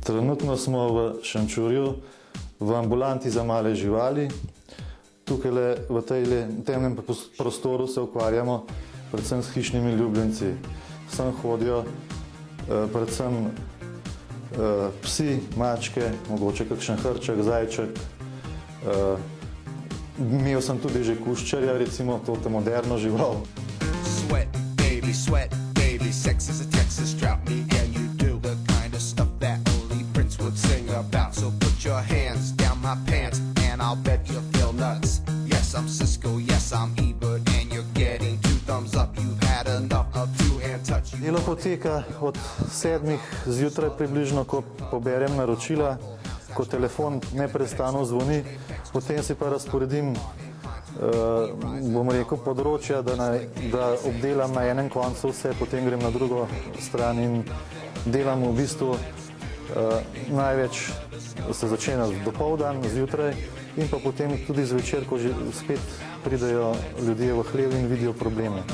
Trenutno smo v Šenčurju, v ambulanti za male živali. Tukaj v temnem prostoru se ukvarjamo predvsem s hišnimi ljubljenci. Sem hodijo predvsem psi, mačke, mogoče kakšen hrček, zajček. Imel sem tudi že kuščarja, recimo to moderno žival. Sweat, baby, sex is a Texas drought, me and you do the kind of stuff that only Prince would sing about. So put your hands down my pants and I'll bet you'll feel nuts. Yes, I'm Cisco, yes, I'm Ebert, and you're getting 2 thumbs up. You've had enough of 2-hand touch. Delo poteka od 7 zjutraj približno, ko poberem naročila, ko telefon neprestano zvoni, potem si pa razporedim bom rekel, področja, da obdelam na enem koncu vse, potem grem na drugo stran in delam v bistvu največ se začne dopoldan, zjutraj in pa potem tudi zvečer, ko že spet pridejo ljudje v hlev in vidijo probleme.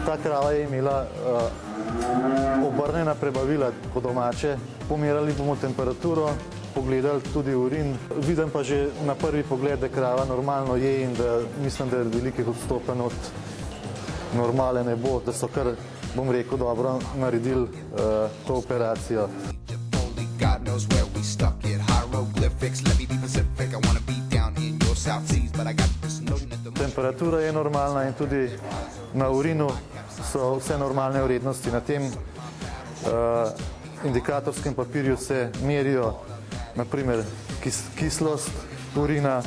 Ta krava je imela obrnjena prebavila po domače, pomerali bomo temperaturo, pogledali tudi urin. Vidim pa že na prvi pogled, da krava normalno je in da mislim, da je velikih odstopanj od normale ne bo, da so kar, bom rekel, dobro naredili to operacijo. Temperatura je normalna in tudi na urinu so vse normalne vrednosti. Na tem indikatorskem papirju se merijo naprimer kislost urina,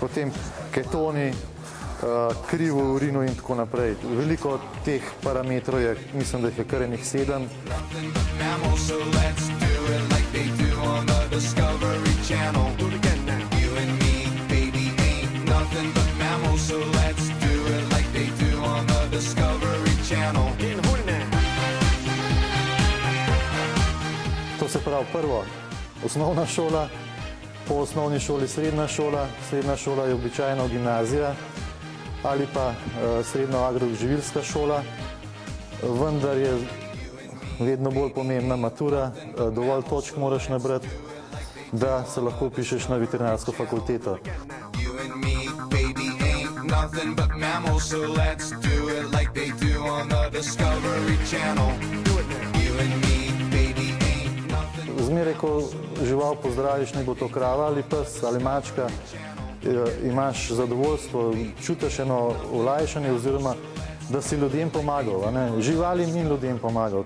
potem ketoni, kri v urinu in tako naprej. Veliko teh parametrov je, mislim, da jih je kar enih 7. To se pravi prvo, osnovna šola, po osnovni šoli srednja šola je običajno gimnazija ali pa srednja agroživilska šola, vendar je vedno bolj pomembna matura, dovolj točk moraš nabrati, da se lahko vpišeš na veterinarsko fakulteto. Nothing but mammals, so let's do it like they do on the Discovery Channel. You and me, baby, ain't nothing. Zmeraj, ko žival pozdraviš, ne bo to krava ali pes ali mačka, imaš zadovoljstvo, čutiš eno olajšanje oziroma, da si ljudem pomagal, živalim in ljudem pomagal.